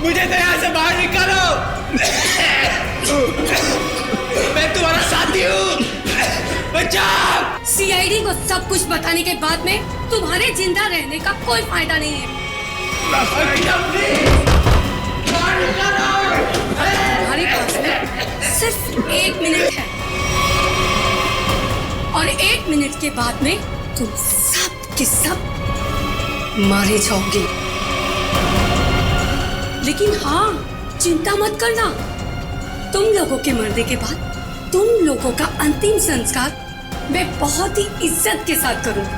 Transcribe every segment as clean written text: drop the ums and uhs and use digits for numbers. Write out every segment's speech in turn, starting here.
मुझे तो यहाँ से बाहर निकालो। मैं तुम्हारा साथी हूँ, बचाओ। सीआईडी को सब कुछ बताने के बाद में तुम्हारे जिंदा रहने का कोई फायदा नहीं है। तुम्हारे पास में सिर्फ 1 मिनट है और 1 मिनट के बाद में तुम सब के सब मारे जाओगे। लेकिन हाँ, चिंता मत करना, तुम लोगों के मरने के बाद तुम लोगों का अंतिम संस्कार मैं बहुत ही इज्जत के साथ करूंगी।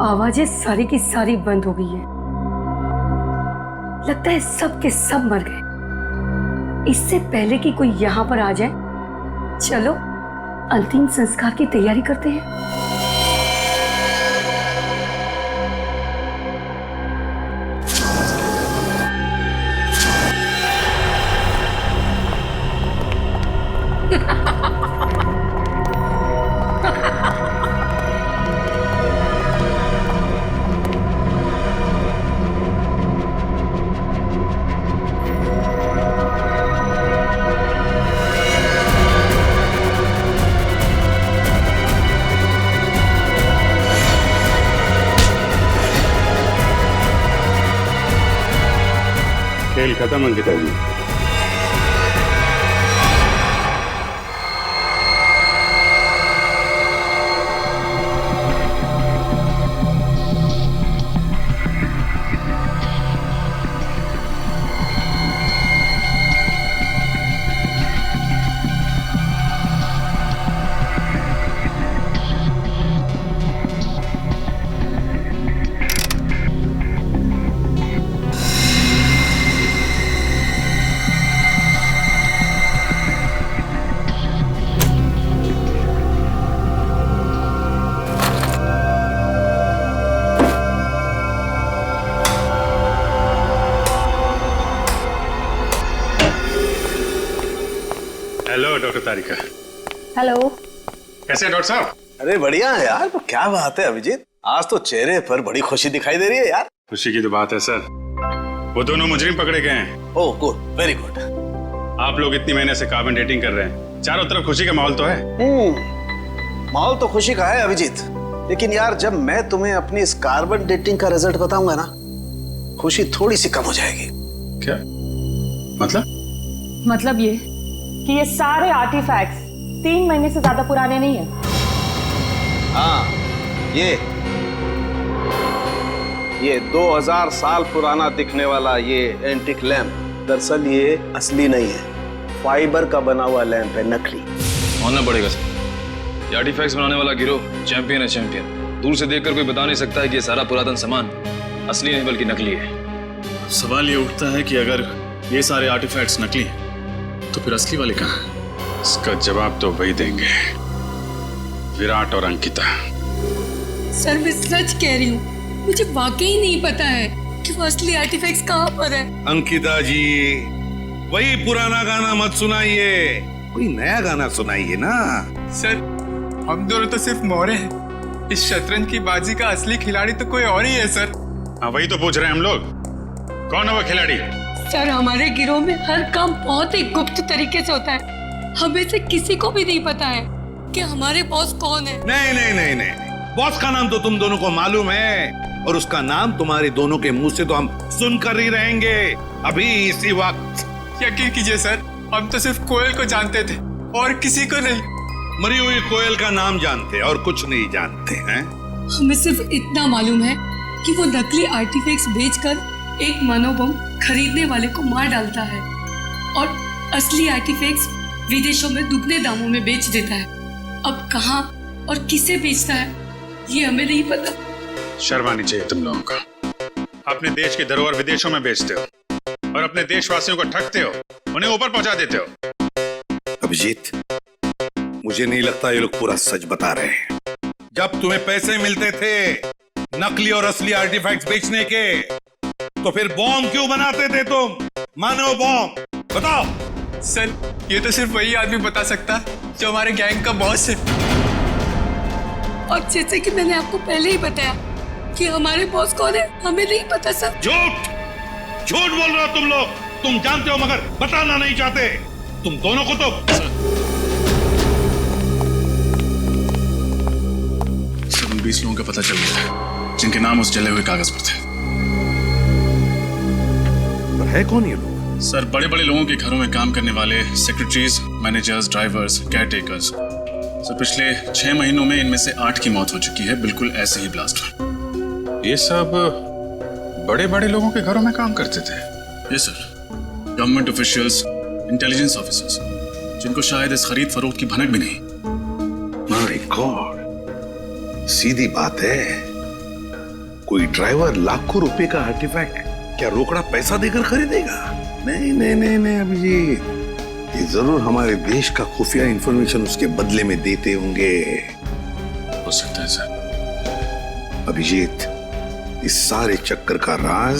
आवाजें सारी की सारी बंद हो गई है। लगता है सब के सब मर गए। इससे पहले कि कोई यहाँ पर आ जाए, चलो अंतिम संस्कार की तैयारी करते हैं। खेल खत्म अंकिता जी। हेलो डॉक्टर तारिका। हेलो। कैसे हैं डॉक्टर साहब? अरे बढ़िया है यार। तो क्या बात है अभिजीत, आज तो चेहरे पर बड़ी खुशी दिखाई दे रही है यार। खुशी की तो बात है सर, वो दोनों मुजरिम पकड़े गए हैं। Oh good, very good. आप लोग इतनी महीने से कार्बन डेटिंग कर रहे हैं, चारों तरफ खुशी का माहौल तो है। माहौल तो खुशी का है अभिजीत, लेकिन यार जब मैं तुम्हें अपनी इस कार्बन डेटिंग का रिजल्ट बताऊंगा ना, खुशी थोड़ी सी कम हो जाएगी। क्या मतलब ये कि ये सारे आर्टिफैक्ट्स 3 महीने से ज्यादा पुराने नहीं है। हाँ, ये 2000 साल पुराना दिखने वाला ये एंटिक लैंप दरअसल ये असली नहीं है, फाइबर का बना हुआ लैंप है, नकली। मानना पड़ेगा सर, ये आर्टिफैक्ट्स बनाने वाला गिरोह चैंपियन है, चैंपियन। दूर से देखकर कोई बता नहीं सकता है कि ये सारा पुरातन सामान असली नहीं बल्कि नकली है। सवाल ये उठता है कि अगर ये सारे आर्टिफैक्ट्स नकली हैं तो फिर असली वाले कहाँ हैं? इसका जवाब तो वही देंगे, विराट और अंकिता। सर मैं सच कह रही हूँ, मुझे वाकई नहीं पता है कि वो असली आर्टिफैक्ट्स कहाँ पर है। अंकिता जी, वही पुराना गाना मत सुनाइए, कोई नया गाना सुनाइए ना। सर हम दोनों तो सिर्फ मोहरे हैं, इस शतरंज की बाजी का असली खिलाड़ी तो कोई और ही है सर। हाँ वही तो पूछ रहे हैं हम लोग, कौन है वो खिलाड़ी? सर हमारे गिरोह में हर काम बहुत ही गुप्त तरीके से होता है, हमें से किसी को भी नहीं पता है। कि हमारे बॉस कौन है। नहीं नहीं नहीं नहीं, बॉस का नाम तो तुम दोनों को मालूम है, और उसका नाम तुम्हारे दोनों के मुंह से तो हम सुनकर ही रहेंगे अभी इसी वक्त। यकीन कीजिए सर, हम तो सिर्फ कोयल को जानते थे और किसी को नहीं। मरी हुई कोयल का नाम जानते और कुछ नहीं जानते हैं। हमें सिर्फ इतना मालूम है कि वो नकली आर्टिफैक्ट्स बेचकर एक मनोबम खरीदने वाले को मार डालता है और असली आर्टिफैक्ट्स विदेशों में दुगने दामों में बेच देता है। अब कहाँ और किसे बेचता है ये हमें नहीं पता। शर्म आनी चाहिए तुम लोगों का। अपने देश की धरोहर विदेशों में बेचते हो और अपने देशवासियों को ठगते हो, उन्हें ऊपर पहुंचा देते हो। अभिजीत, मुझे नहीं लगता ये लोग पूरा सच बता रहे हैं। जब तुम्हें पैसे मिलते थे नकली और असली आर्टिफैक्ट्स बेचने के, तो फिर बॉम्ब क्यों बनाते थे तुम? मानो बॉम्ब, बताओ। सर, ये तो सिर्फ वही आदमी बता सकता है जो हमारे गैंग का बॉस है। और जैसे कि मैंने आपको पहले ही बताया कि हमारे बॉस कौन है हमें नहीं पता सर। झूठ झूठ बोल रहे हो तुम लोग। तुम जानते हो मगर बताना नहीं चाहते। तुम दोनों को तो सब 20 लोगों का पता चल गया है जिनके नाम उस जले हुए कागज पर थे। पर है कौन ये लोग? सर, बड़े बड़े लोगों के घरों में काम करने वाले secretaries, managers, drivers, care takers. Sir, पिछले 6 महीनों में इनमें से 8 की मौत हो चुकी है, बिल्कुल ऐसे ही ब्लास्ट हुआ। ये सब बड़े बड़े लोगों के घरों में काम करते थे। Yes sir, government officials, intelligence officers, जिनको शायद इस खरीद फरोख्त की भनक भी नहीं। माय गॉड, सीधी बात है। कोई ड्राइवर लाखों रुपए का आर्टिफैक्ट क्या रोकड़ा पैसा देकर खरीदेगा? नहीं नहीं नहीं नहीं अभिजीत, ये जरूर हमारे देश का खुफिया इंफॉर्मेशन उसके बदले में देते होंगे। हो सकता है सर। अभिजीत, इस सारे चक्कर का राज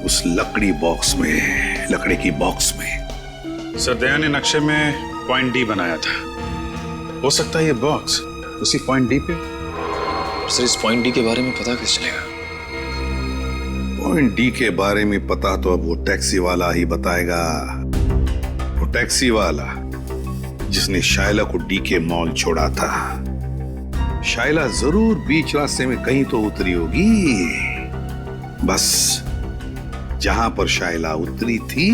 उस लकड़ी बॉक्स में है, लकड़ी की बॉक्स में। सर, दया ने नक्शे में पॉइंट डी बनाया था। हो सकता है ये बॉक्स उसी पॉइंट डी पे। सर, इस पॉइंट डी के बारे में पता कैसे चलेगा? पॉइंट डी के बारे में पता तो अब वो टैक्सी वाला ही बताएगा। वो टैक्सी वाला जिसने शाइला को डी के मॉल छोड़ा था। शाइला जरूर बीच रास्ते में कहीं तो उतरी होगी। बस जहां पर शाइला उतरी थी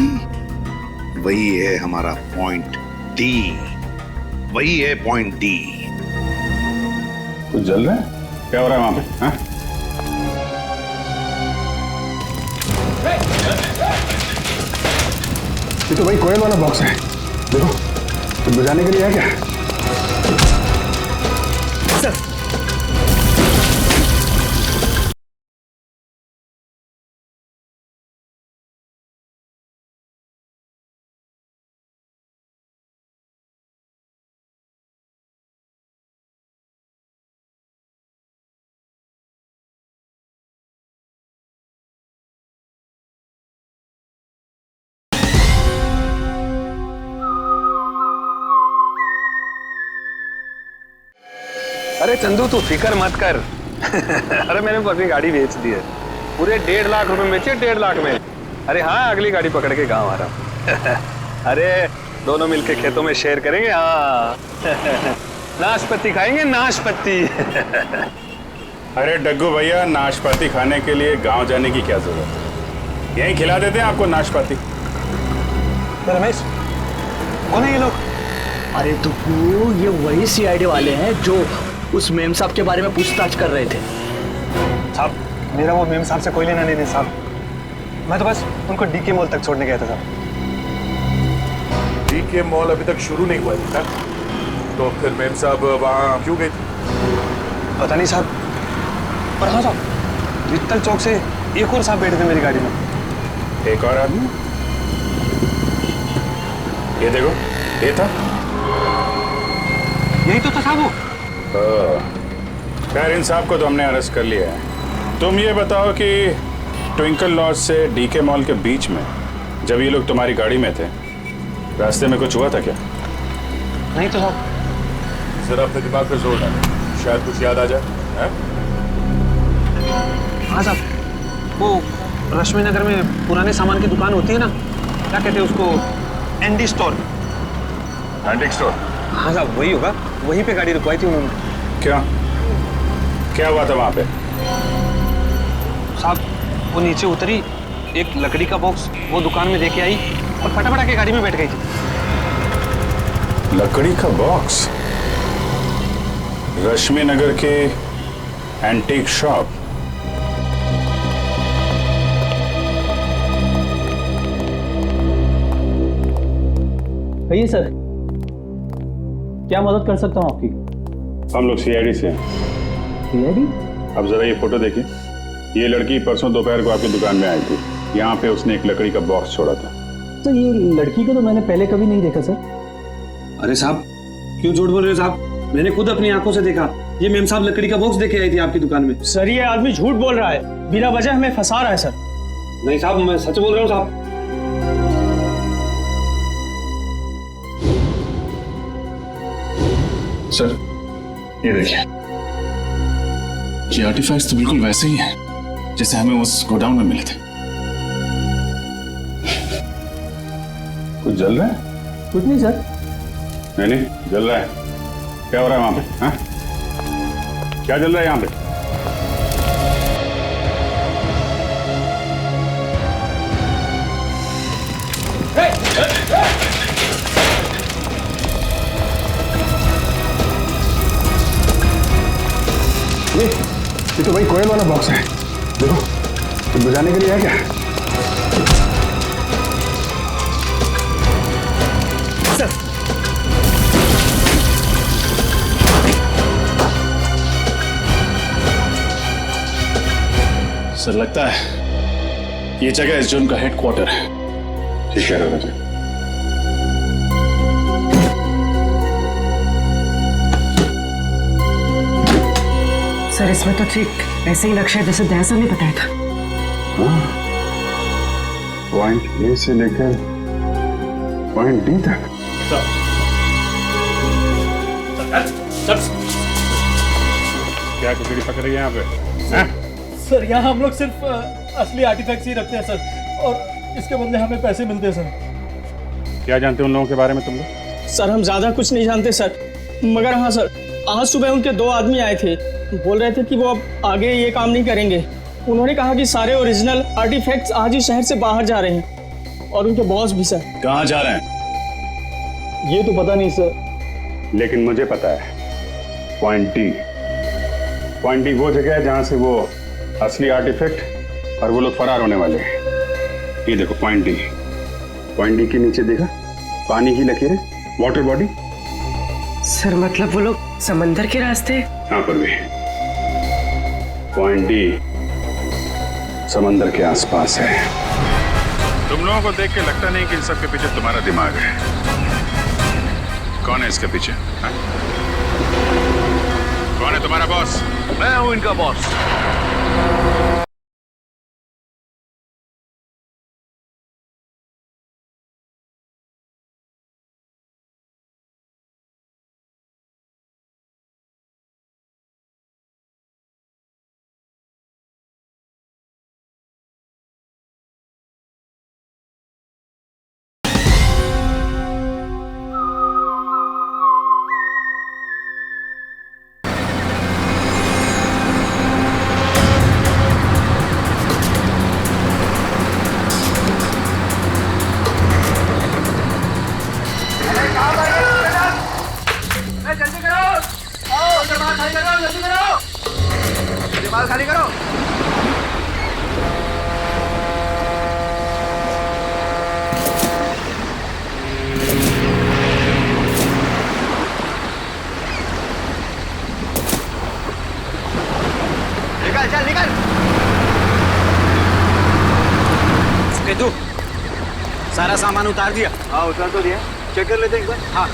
वही है हमारा पॉइंट डी। वही है पॉइंट डी। कुछ जल रहा है? क्या हो रहा है वहां पे? हाँ? ये तो भाई कोयल वाला बॉक्स है। देखो, कुछ बजाने के लिए है क्या? सर, अरे चंदू, तू फिक्र मत कर। अरे मैंने अपनी गाड़ी बेच दी है, पूरे 1.5 लाख रुपए बेचे, 1.5 लाख में। अरे हाँ, अगली गाड़ी पकड़ के गाँव आ रहा हूँ। अरे दोनों मिलके खेतों में शेयर करेंगे। हाँ नाशपाती खाएंगे, नाशपाती। अरे डग्गू भैया, नाशपाती खाने के लिए गांव जाने की क्या जरूरत है? यहीं खिला देते हैं आपको नाशपाती। रमेश, कौन है ये लोग? अरे तो ये वही सीआईडी वाले हैं जो उस मेम साहब के बारे में पूछताछ कर रहे थे। साहब, मेरा वो मेम साहब से कोई लेना नहीं साहब। मैं तो बस उनको डीके मॉल तक छोड़ने गया था साहब। डीके मॉल अभी तक शुरू नहीं हुआ था, तो फिर मेम साहब वहाँ क्यों गए थे? पता नहीं साहब, पर हाँ साहब, वित्तल चौक से एक और साहब बैठे थे मेरी गाड़ी में। एक और आदमी? ये देखो, ये था। यही तो था साहब वो। खैर, इन साहब को तो हमने अरेस्ट कर लिया है। तुम ये बताओ कि ट्विंकल लॉज से डीके मॉल के बीच में जब ये लोग तुम्हारी गाड़ी में थे, रास्ते में कुछ हुआ था क्या? नहीं तो साहब। जरा अपने दिमाग पे जोर डालो, शायद कुछ याद आ जाए। हाँ साहब, वो रश्मि नगर में पुराने सामान की दुकान होती है ना, क्या कहते हैं उसको? Andy store. Antique store? हाँ साहब, वही होगा। वहीं पे गाड़ी रुकवाई थी उन्होंने। क्या हुआ था वहां पे? साहब वो नीचे उतरी, एक लकड़ी का बॉक्स वो दुकान में देके आई और फटाफट आके गाड़ी में बैठ गई थी। लकड़ी का बॉक्स? रश्मि नगर के एंटीक शॉप? कहिए सर, क्या मदद कर सकता हूँ आपकी? हम लोग सीआईडी से हैं। सीआईडी? अब जरा ये फोटो देखिए। ये लड़की परसों दोपहर को आपकी दुकान में आई थी। यहाँ पे उसने एक लकड़ी का बॉक्स छोड़ा था। तो ये लड़की को तो मैंने पहले कभी नहीं देखा सर। अरे साहब क्यों झूठ बोल रहे हो साहब? मैंने खुद अपनी आंखों से देखा। ये मेम साहब लकड़ी का बॉक्स देके आई थी आपकी दुकान में। सर ये आदमी झूठ बोल रहा है, बिना वजह हमें फंसा रहा है सर। नहीं साहब मैं सच बोल रहा हूँ साहब। सर ये देखिए, ये आर्टिफैक्ट्स तो बिल्कुल वैसे ही हैं जैसे हमें उस गोडाउन में मिले थे। कुछ जल रहा है? कुछ नहीं सर। नहीं जल रहा है। क्या हो रहा है वहां पे? हाँ? क्या जल रहा है यहाँ पे? ये तो भाई कोयल वाला बॉक्स है। देखो कुछ बजाने के लिए है क्या? सर लगता है ये जगह इस जोन का हेडक्वार्टर है। ठीक है राजा। सर इसमें तो ठीक ऐसे ही नक्शा है जैसे दयासर ने बताया था। पॉइंट ए से लेकर पॉइंट डी तक। क्या कुकड़ी पकड़ रही है यहाँ पे? सर यहाँ हम लोग सिर्फ असली आर्टिफैक्ट्स ही रखते हैं सर, और इसके बदले हमें पैसे मिलते हैं सर। क्या जानते हो उन लोगों के बारे में तुम लोग? सर हम ज्यादा कुछ नहीं जानते सर, मगर हाँ सर आज सुबह उनके 2 आदमी आए थे, बोल रहे थे कि वो अब आगे ये काम नहीं करेंगे। उन्होंने कहा कि सारे ओरिजिनल आर्टिफैक्ट्स आज ही शहर से बाहर जा रहे हैं, और उनके बॉस भी सर। कहाँ जा रहे हैं ये तो पता नहीं सर। लेकिन मुझे पता है। पॉइंट डी वो जगह है जहां से वो असली आर्टिफैक्ट और वो लोग फरार होने वाले हैं। ये देखो पॉइंट डी के नीचे देखा पानी की लकीरें, वाटर बॉडी। सर मतलब वो लोग समंदर के रास्ते? यहाँ पर भी पॉइंट डी समंदर के आसपास है। तुम लोगों को देख के लगता नहीं कि इन सब के पीछे तुम्हारा दिमाग है। कौन है इसके पीछे? हाँ? कौन है तुम्हारा बॉस? मैं हूं इनका बॉस। खाली करो। निकल चल निकल। तू सारा सामान उतार दिया? हाँ उतार तो दिया। चेक कर लेते एक बार। हाँ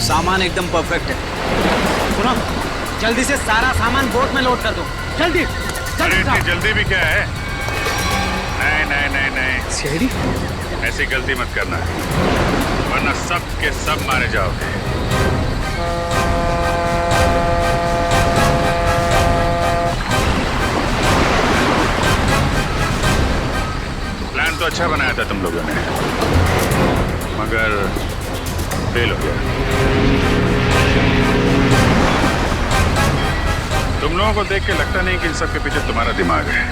सामान एकदम परफेक्ट है। सुनो जल्दी से सारा सामान बोट में लोड कर दो, जल्दी। इतनी जल्दी भी क्या है? नहीं सीआईडी ऐसी गलती मत करना, वरना सब के सब मारे जाओगे। अच्छा बनाया था तुम लोगों ने, मगर फेल हो गया। तुम लोगों को देख के लगता नहीं कि इन सब के पीछे तुम्हारा दिमाग है।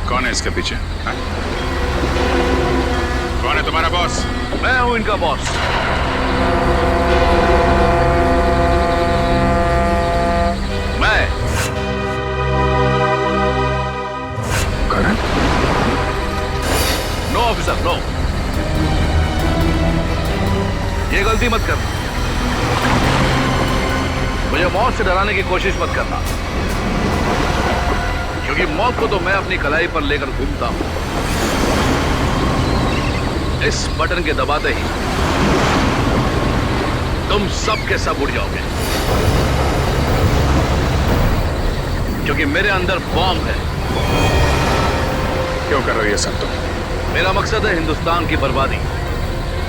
कौन है इसके पीछे? हा? कौन है तुम्हारा बॉस? मैं हूं इनका बॉस। मैं करण? No officer, no. ये गलती मत करना। मुझे मौत से डराने की कोशिश मत करना, क्योंकि मौत को तो मैं अपनी कलाई पर लेकर घूमता हूं। इस बटन के दबाते ही तुम सब के सब उड़ जाओगे, क्योंकि मेरे अंदर बॉम्ब है। क्यों कर रही है सब तुम? मेरा मकसद है हिंदुस्तान की बर्बादी।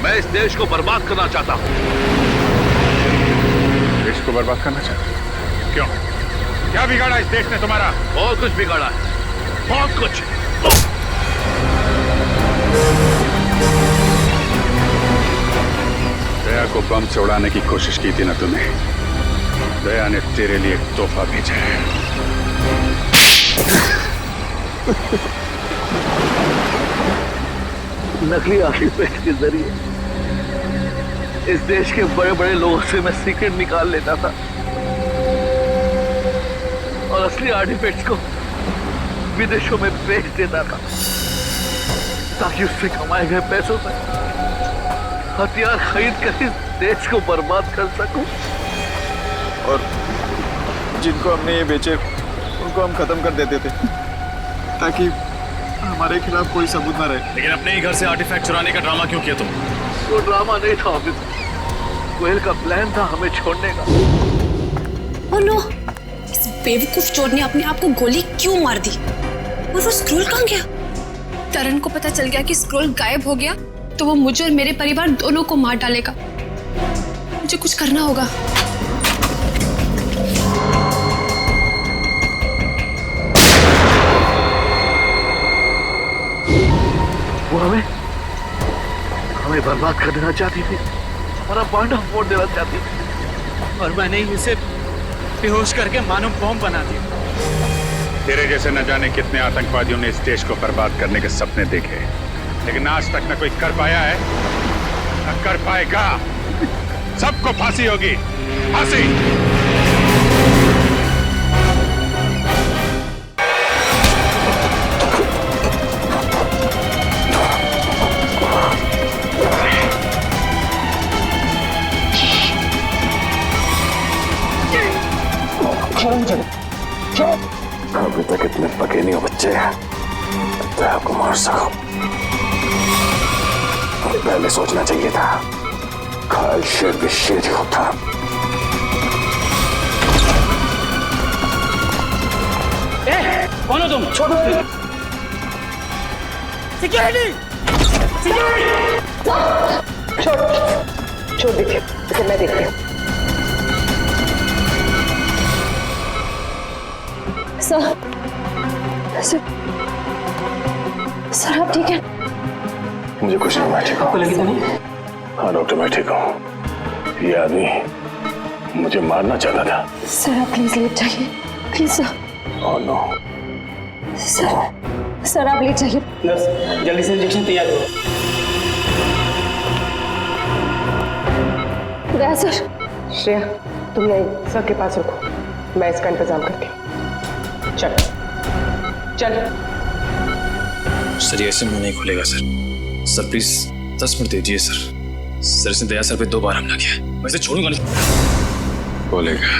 मैं इस देश को बर्बाद करना चाहता हूं। देश को बर्बाद करना चाहते? क्यों? क्या बिगाड़ा इस देश ने तुम्हारा? बहुत कुछ बिगाड़ा है, बहुत कुछ। दया को बम से उड़ाने की कोशिश की थी ना तूने? दया ने तेरे लिए एक तोहफा भेजा है। नकली आर्टिफैक्ट के जरिए इस देश के बड़े बड़े लोगों से मैं सीक्रेट निकाल लेता था और असली आर्टिफैक्ट्स को विदेशों में बेच देता था, ताकि उससे कमाए गए पैसों से हथियार खरीद कर इस देश को बर्बाद कर सकूं। और जिनको हमने ये बेचे उनको हम खत्म कर देते थे, ताकि हमारे खिलाफ कोई सबूत ना रहे। लेकिन अपने ही घर से आर्टिफैक्ट चुराने का ड्रामा क्यों किया तुम? वो ड्रामा नहीं था ऑफिसर, गोयल का प्लान था हमें छोड़ने का। ओह नो, इस बेवकूफ चोर ने अपने आप को गोली क्यों मार दी? और वो स्क्रोल कहाँ गया? तरन को पता चल गया कि स्क्रोल गायब हो गया तो वो मुझे और मेरे परिवार दोनों को मार डालेगा। मुझे कुछ करना होगा। वो हमें बर्बाद कर देना चाहती थी, हमारा बांधा फोड़ देना चाहती थी, और मैंने ही उसे बेहोश करके मानव बॉम्ब बना दिया। तेरे जैसे न जाने कितने आतंकवादियों ने इस देश को बर्बाद करने के सपने देखे, लेकिन आज तक न कोई कर पाया है न कर पाएगा। सबको फांसी होगी, फांसी। अभी तक इतने पके नहीं हो बच्चे, तो आपको मार सको। पहले सोचना चाहिए था, खाल शेर भी शेर ही होता। कौन हो तुम? छोड़ो। सिक्योरिटी! छोड़ दीजिए, इसे मैं देखती हूँ। सर आप ठीक है? मुझे कुछ नहीं, मैं ठीक हूँ। आपको लगी तो नहीं? हाँ डॉक्टर, मैं ठीक हूँ। ये आदमी मुझे मारना चाहता था। सर आप प्लीज लेट जाइए, please sir. Oh no. Sir आप लेट जाइए। नर्स, जल्दी से इंजेक्शन तैयार करो। दया सर। श्रेया, तुम यहीं सर के पास रुको, मैं इसका इंतजाम करती हूँ। चल चल। सर ये ऐसे मुंह नहीं खुलेगा सर। सर प्लीज 10 मिनट दीजिए सर। सर इसने दया सर पे 2 बार हमला किया, मैं इसे छोड़ूंगा नहीं। बोलेगा,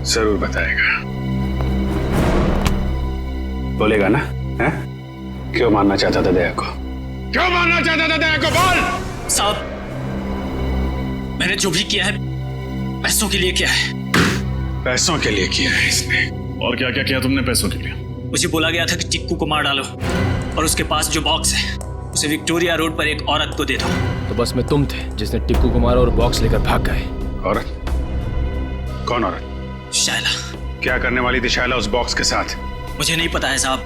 जरूर बताएगा। बोलेगा ना? है? क्यों मारना चाहता था दया को? क्यों मारना चाहता था दया को? बोल। साहब, मैंने जो भी किया है पैसों के लिए किया है। पैसों के लिए किया है इसने? और क्या क्या किया तुमने पैसों के लिए? मुझे बोला गया था कि टिक्कू को मार डालो और उसके पास जो बॉक्स है उसे विक्टोरिया रोड पर एक औरत को दे दो। तो बस में तुम थे जिसने टिक्कू को मारा और बॉक्स लेकर भाग गए। औरत? कौन औरत? शायला। क्या करने वाली थी शायला उस बॉक्स के साथ? मुझे नहीं पता है साहब,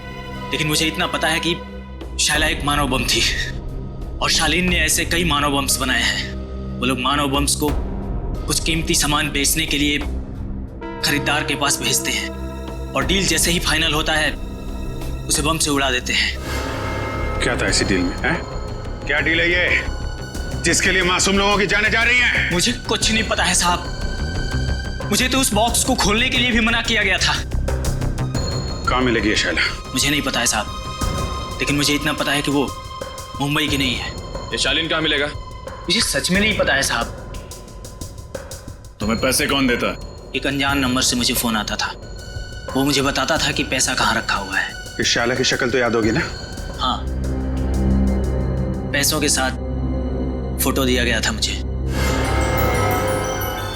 लेकिन मुझे इतना पता है कि शायला एक मानव बम थी और शालीन ने ऐसे कई मानव बम्स बनाए हैं। वो लोग मानव बम्स को कुछ कीमती सामान बेचने के लिए खरीदार के पास भेजते हैं और डील जैसे ही फाइनल होता है उसे बम से उड़ा देते हैं। क्या था ऐसी डील में? है? क्या डील है ये जिसके लिए मासूम लोगों की जानें जा रही हैं? मुझे कुछ नहीं पता है साहब। मुझे तो उस बॉक्स को खोलने के लिए भी मना किया गया था। कहाँ मिलेगी ये शायला? मुझे नहीं पता है साहब, लेकिन मुझे इतना पता है कि वो मुंबई की नहीं है। ये शालीन कहाँ मिलेगा? मुझे सच में नहीं पता है साहब। तुम्हें पैसे कौन देता है? एक अनजान नंबर से मुझे फोन आता था। वो मुझे बताता था कि पैसा कहाँ रखा हुआ है। इस शायला की शक्ल तो याद होगी ना? हाँ, पैसों के साथ फोटो दिया गया था मुझे।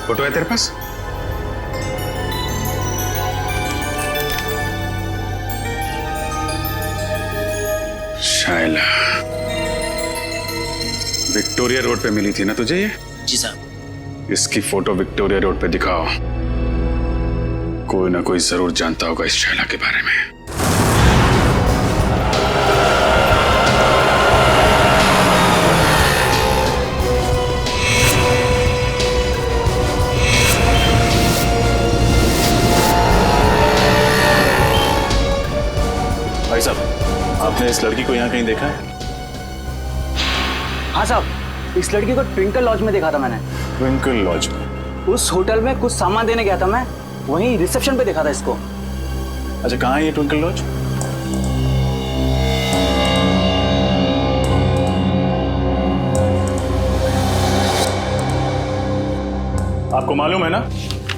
फोटो है तेरे पास? शायला विक्टोरिया रोड पे मिली थी ना तुझे ये? जी साहब। इसकी फोटो विक्टोरिया रोड पे दिखाओ। कोई ना कोई जरूर जानता होगा इस शायला के बारे में। भाई साहब, आपने इस लड़की को यहाँ कहीं देखा है? हाँ साहब, इस लड़की को ट्विंकल लॉज में देखा था मैंने। Twinkle laws? उस होटल में कुछ सामान देने गया था मैं, वहीं रिसेप्शन पे देखा था इसको। अच्छा, कहाँ है ये ट्विंकल लॉज? आपको मालूम है ना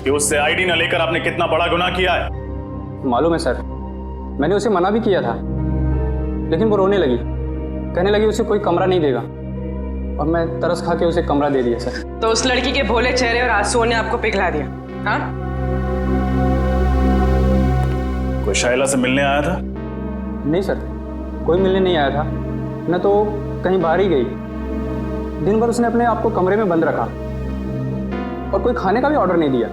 कि उससे आईडी न लेकर आपने कितना बड़ा गुनाह किया है? मालूम है सर, मैंने उसे मना भी किया था, लेकिन वो रोने लगी, कहने लगी उसे कोई कमरा नहीं देगा, और मैं तरस खा के उसे कमरा दे दिया सर। तो उस लड़की के भोले चेहरे और आंसुओं ने आपको पिघला दिया? हाँ? कोई शायला से मिलने आया था? नहीं सर, कोई मिलने नहीं आया था, न तो कहीं बाहर ही गई। दिन भर उसने अपने आप को कमरे में बंद रखा और कोई खाने का भी ऑर्डर नहीं दिया।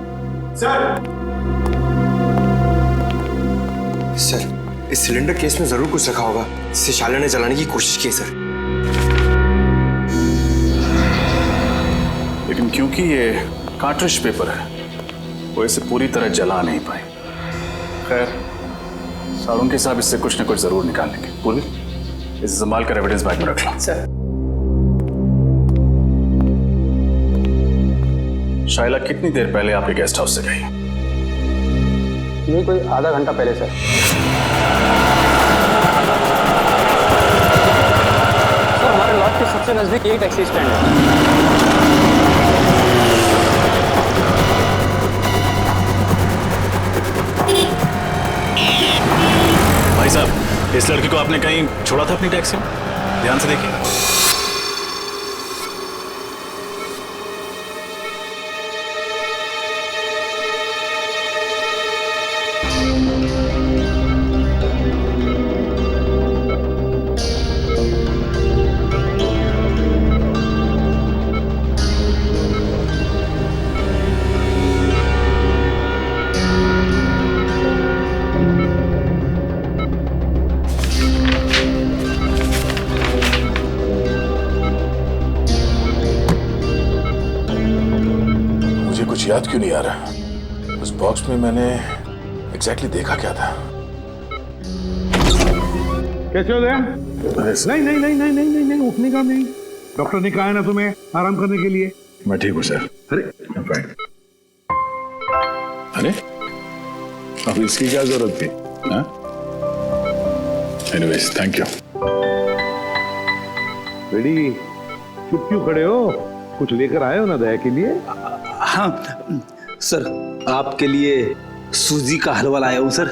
सर, इस सिलेंडर केस में जरूर कुछ रखा होगा जिसे शायला ने जलाने की कोशिश की सर। लेकिन क्योंकि ये कार्ट्रिज पेपर है, वो इसे पूरी तरह जला नहीं पाए। खैर, सारुण के साहब इससे कुछ न कुछ जरूर निकाल लेंगे। पूरी इसे संभाल कर एविडेंस बैग में रख लो। सर, शायला कितनी देर पहले आपके गेस्ट हाउस से गई? यही कोई आधा घंटा पहले सर। सर, हमारे लॉज के सबसे नजदीक यही टैक्सी स्टैंड है। भाई साहब, इस लड़की को आपने कहीं छोड़ा था अपनी टैक्सी में? ध्यान से देखिए। याद क्यों नहीं आ रहा? उस बॉक्स में मैंने एग्जैक्टली देखा क्या था? कैसे हो गया? नहीं नहीं नहीं नहीं नहीं नहीं उठने का नहीं। डॉक्टर ने कहा है ना तुम्हें आराम करने के लिए। मैं ठीक हूँ सर। अरे अरे, अब इसकी क्या जरूरत थी? Anyways, thank you. बेटी, चुप क्यों खड़े हो? कुछ लेकर आए हो ना दया के लिए? हाँ सर, आपके लिए सूजी का हलवा लाया हूं सर,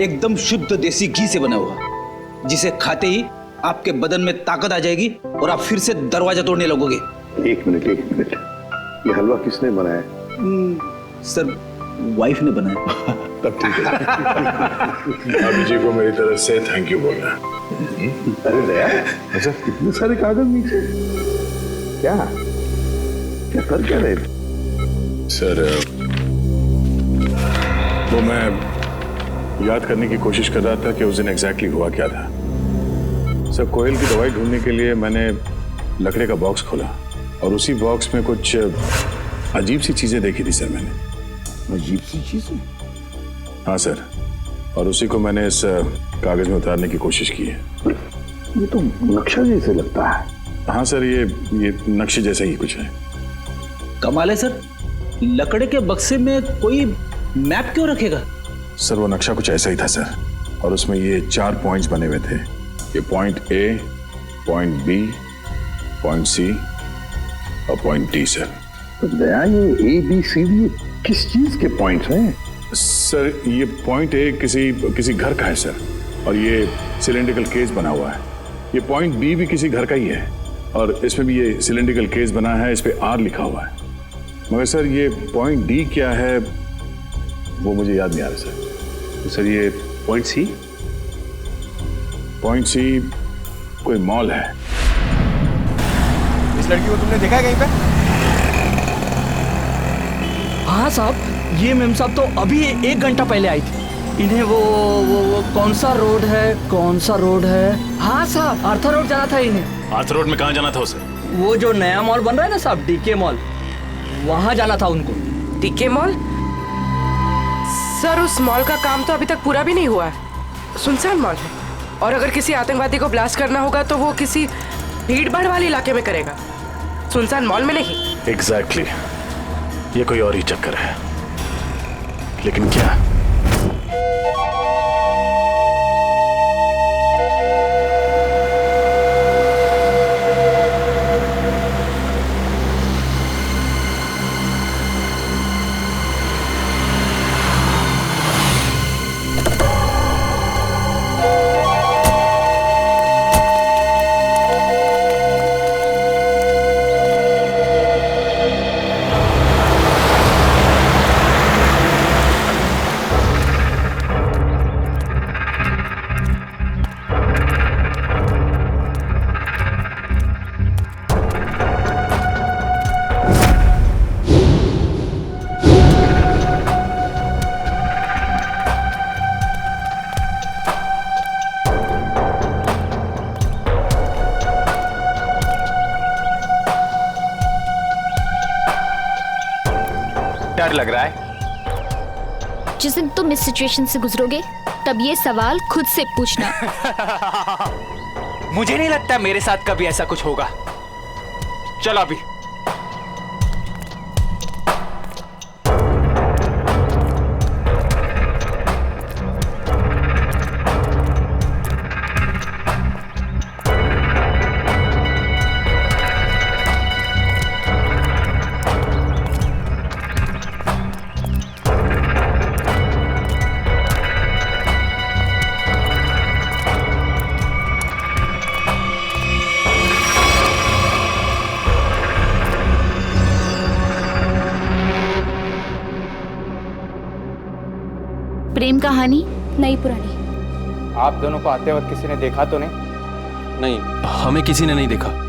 एकदम शुद्ध देसी घी से बना हुआ, जिसे खाते ही आपके बदन में ताकत आ जाएगी और आप फिर से दरवाजा तोड़ने लगोगे। एक मिनट, ये हलवा किसने बनाया? सर, वाइफ ने बनाया। तब ठीक है। भाभी जी को मेरी तरफ से थैंक यू बोलना। अरे दया, अच्छा इतने सारे कागज नीचे क्या कर क्या रहे? सर, वो मैं याद करने की कोशिश कर रहा था कि उस दिन एग्जैक्टली हुआ क्या था। सर कोयल की दवाई ढूंढने के लिए मैंने लकड़े का बॉक्स खोला और उसी बॉक्स में कुछ अजीब सी चीजें देखी थी सर मैंने। अजीब सी चीजें? हाँ सर, और उसी को मैंने इस कागज में उतारने की कोशिश की है। ये तो नक्शा जैसे लगता है। हाँ सर, ये नक्शे जैसा ही कुछ है। कमाल है सर, लकड़े के बक्से में कोई मैप क्यों रखेगा? सर वो नक्शा कुछ ऐसा ही था सर, और उसमें ये 4 पॉइंट्स बने हुए थे। ये point A, point B, point C और पॉइंट डी सर। तो दया, ये ए बी सी डी किस चीज के पॉइंट्स हैं? सर ये पॉइंट ए किसी घर का है सर, और ये सिलेंड्रिकल केस बना हुआ है। ये पॉइंट बी भी किसी घर का ही है, और इसमें भी ये सिलेंड्रिकल केस बना है, इस पे आर लिखा हुआ है। मगर सर ये पॉइंट डी क्या है वो मुझे याद नहीं आ रहा सर। तो सर ये पॉइंट सी? पॉइंट सी कोई मॉल है। इस लड़की को तुमने देखा है कहीं पे? हाँ साहब, ये मेम साहब तो अभी 1 घंटा पहले आई थी। इन्हें वो कौन सा रोड है? हाँ साहब, आर्थर रोड जाना था इन्हें। आर्थर रोड में कहाँ जाना था उसे? वो जो नया मॉल बन रहा है ना साहब, डीके मॉल, वहाँ जाना था उनको। DK mall? सर उस मॉल का काम तो अभी तक पूरा भी नहीं हुआ है, सुनसान मॉल है, और अगर किसी आतंकवादी को ब्लास्ट करना होगा तो वो किसी भीड़ भाड़ वाले इलाके में करेगा, सुनसान मॉल में नहीं। एग्जैक्टली, ये कोई और ही चक्कर है। लेकिन क्या? डर लग रहा है? जिस दिन तुम इस सिचुएशन से गुजरोगे तब ये सवाल खुद से पूछना। मुझे नहीं लगता मेरे साथ कभी ऐसा कुछ होगा। चलो अभी। प्रेम कहानी नई पुरानी। आप दोनों को आते वक्त किसी ने देखा तो नहीं? नहीं, हमें किसी ने नहीं देखा।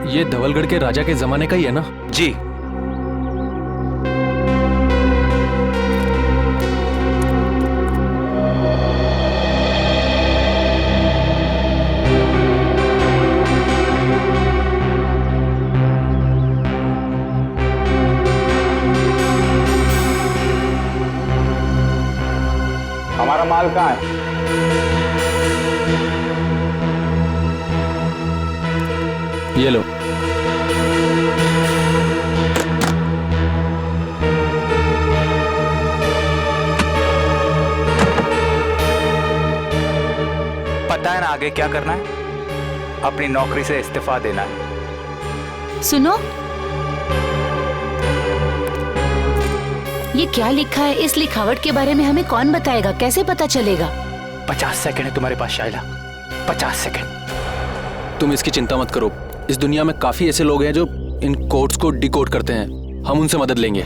ये धवलगढ़ के राजा के जमाने का ही है ना? जी। हमारा माल कहाँ है? ये लो। पता है ना आगे क्या करना है? अपनी नौकरी से इस्तीफा देना है। सुनो, ये क्या लिखा है? इस लिखावट के बारे में हमें कौन बताएगा? कैसे पता चलेगा? 50 सेकंड है तुम्हारे पास शाइला, 50 सेकंड। तुम इसकी चिंता मत करो, इस दुनिया में काफी ऐसे लोग हैं जो इन कोड्स को डिकोड करते हैं। हम उनसे मदद लेंगे।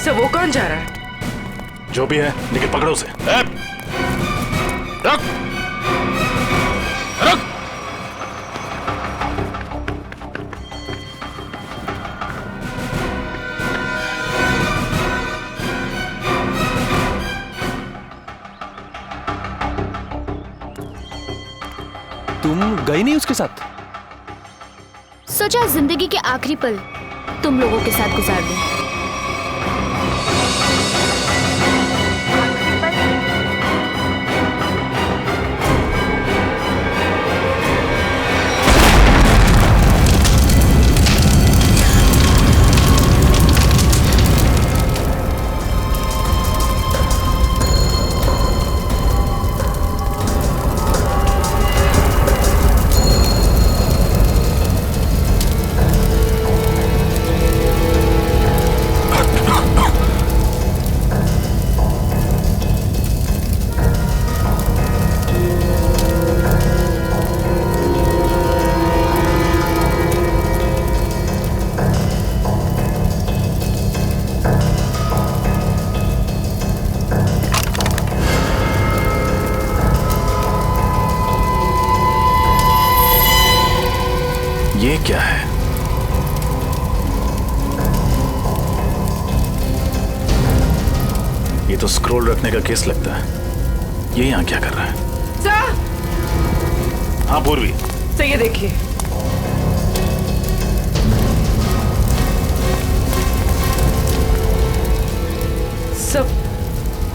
सर वो कौन जा रहा है? जो भी है लेकिन पकड़ो उसे। रख रख। तुम गई नहीं उसके साथ? सोचा जिंदगी के आखिरी पल तुम लोगों के साथ गुजार दूं। ये क्या है? ये तो स्क्रोल रखने का केस लगता है। ये यहाँ क्या कर रहा है? सर! हाँ पूर्वी। सर ये देखिए।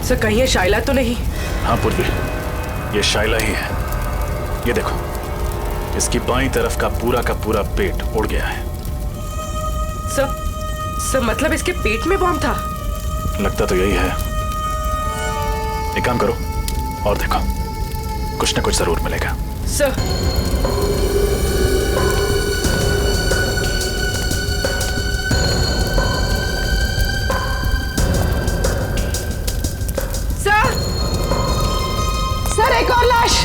सर कहीं ये शाइला तो नहीं? हाँ पूर्वी, ये शाइला ही है। ये देखो, इसकी बाईं तरफ का पूरा पेट उड़ गया है। सर मतलब इसके पेट में बॉम्ब था? लगता तो यही है। एक काम करो और देखो, कुछ ना कुछ जरूर मिलेगा। सर सर एक और लाश।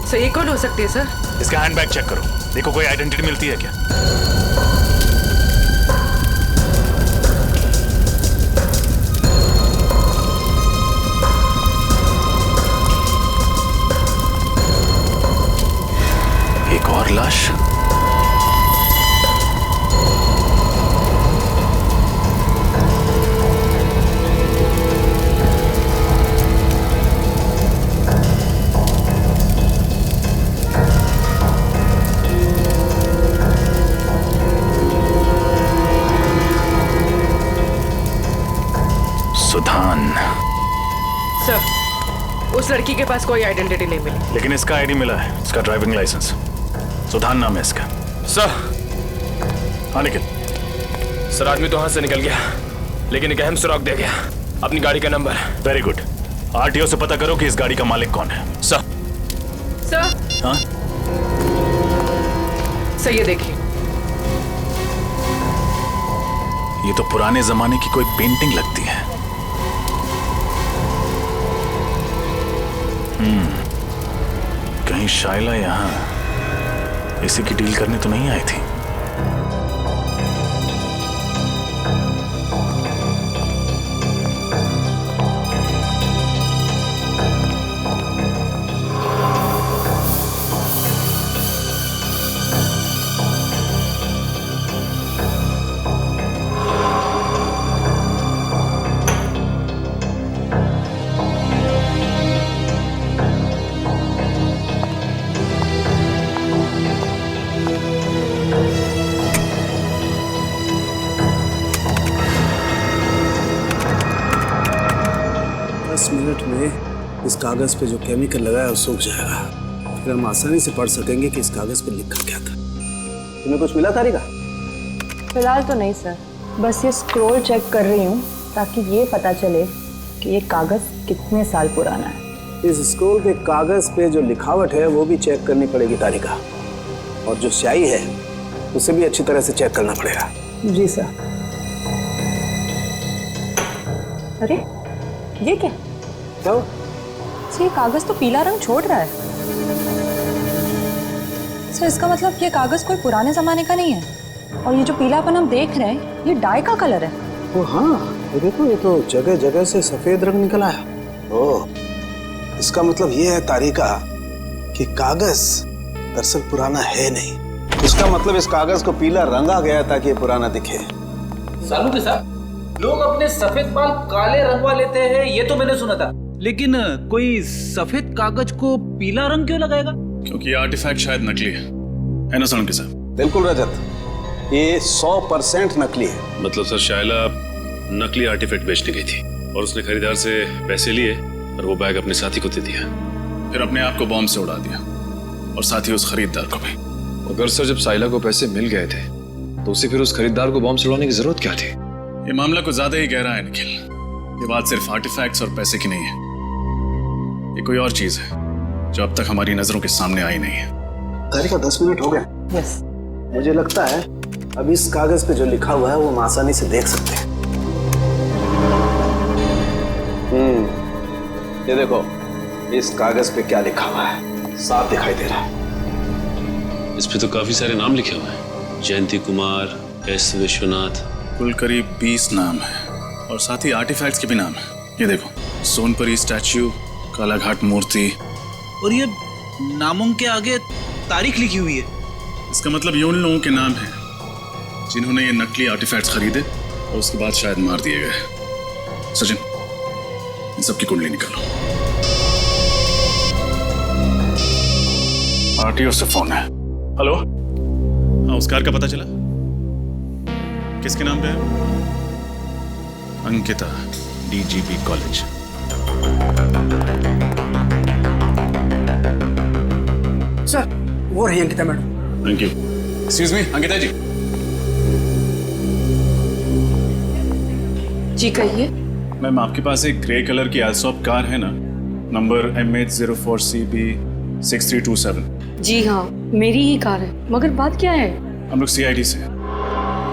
सर ये कौन हो सकती है सर? इसका हैंडबैग चेक करो, देखो कोई आइडेंटिटी मिलती है क्या। एक और लाश। सुधान। सर उस लड़की के पास कोई आइडेंटिटी नहीं मिली, लेकिन इसका आईडी मिला है, इसका ड्राइविंग लाइसेंस। सुधान नाम है इसका। सर। हाँ निखिल। सर आदमी तो हाथ से निकल गया, लेकिन एक अहम सुराग दे गया, अपनी गाड़ी का नंबर। Very good. आरटीओ से पता करो कि इस गाड़ी का मालिक कौन है। सर। हाँ सर ये देखिए। ये तो पुराने जमाने की कोई पेंटिंग लगती है। कहीं शाइला यहां इसी की डील करने तो नहीं आई थी। मिनट में इस कागज पे जो केमिकल लगा है वो सूख जाएगा, फिर हम आसानी से पढ़ सकेंगे कि इस कागज पे लिखा क्या था। तुम्हें कुछ मिला तारिका? फिलहाल तो नहीं सर, बस ये स्क्रॉल चेक कर रही हूँ ताकि ये पता चले कि ये कागज कितने साल पुराना है। इस स्क्रॉल के कागज पे जो लिखावट है वो भी चेक करनी पड़ेगी तारिका, और जो स्याही है उसे भी अच्छी तरह से चेक करना पड़ेगा। जी सर। अरे ये क्या? तो ये कागज तो पीला रंग छोड़ रहा है। सर इसका मतलब ये कागज कोई पुराने जमाने का नहीं है, और ये जो पीलापन हम देख रहे हैं ये डाई का कलर है। ओ हाँ, ये देखो, ये तो जगह जगह से सफेद रंग निकल आया। ओ, इसका मतलब ये है तारिका कि कागज दरअसल पुराना है नहीं। इसका मतलब इस कागज को पीला रंगा गया ताकि ये पुराना दिखे। सालू के साथ लोग अपने सफेद बाल काले रंगवा लेते हैं, ये तो मैंने सुना था, लेकिन कोई सफेद कागज को पीला रंग क्यों लगाएगा? क्योंकि ये आर्टिफैक्ट शायद नकली है ना सालू के साथ? बिल्कुल रजत, ये 100% नकली है। मतलब सर शायला नकली आर्टिफैक्ट बेचने गई थी और उसने खरीदार से पैसे लिए और वो बैग अपने साथी को दे दिया, फिर अपने आप को बॉम्ब से उड़ा दिया और साथ ही उस खरीदार को भी। अगर सर जब साइला को पैसे मिल गए थे तो उसे फिर उस खरीदार को बॉम्ब चलाने की जरूरत क्या थी? ये मामला कुछ ज्यादा ही गहरा है निखिल। ये बात सिर्फ आर्टिफैक्ट्स और पैसे की नहीं है, ये कोई और चीज है जो अब तक हमारी नजरों के सामने आई नहीं है। तारिका 10 मिनट हो गए। यस। मुझे लगता है अब इस कागज पे जो लिखा हुआ है वो हम आसानी से देख सकते हैं। ये देखो, इस कागज पे क्या लिखा हुआ है, साफ दिखाई दे रहा है। इस पे तो काफी सारे नाम लिखे हुए हैं, जयंती कुमार, एस विश्वनाथ। कुल करीब 20 नाम है और साथ ही आर्टिफैक्ट्स के भी नाम है। ये देखो, सोनपरी स्टैच्यू, कालाघाट मूर्ति, और ये नामों के आगे तारीख लिखी हुई है। इसका मतलब ये उन लोगों the नाम हैं जिन्होंने ये नकली आर्टिफैक्ट्स खरीदे और उसके बाद शायद मार दिए गए। सचिन, इन सबकी कुंडली निकालो। आरटीओ से फोन है। हेलो, हाँ, उस कार का पता चला? किसके नाम पे है? Ankita, DGP college. सर, वो रही Ankita madam. Thank you. Excuse me, Ankita ji. जी कहिए। मैम, आपके पास एक ग्रे कलर की एल्सॉप कार है ना, नंबर MH04CB6327? जी हाँ, मेरी ही कार है, मगर बात क्या है? हम लोग सीआईडी से हैं।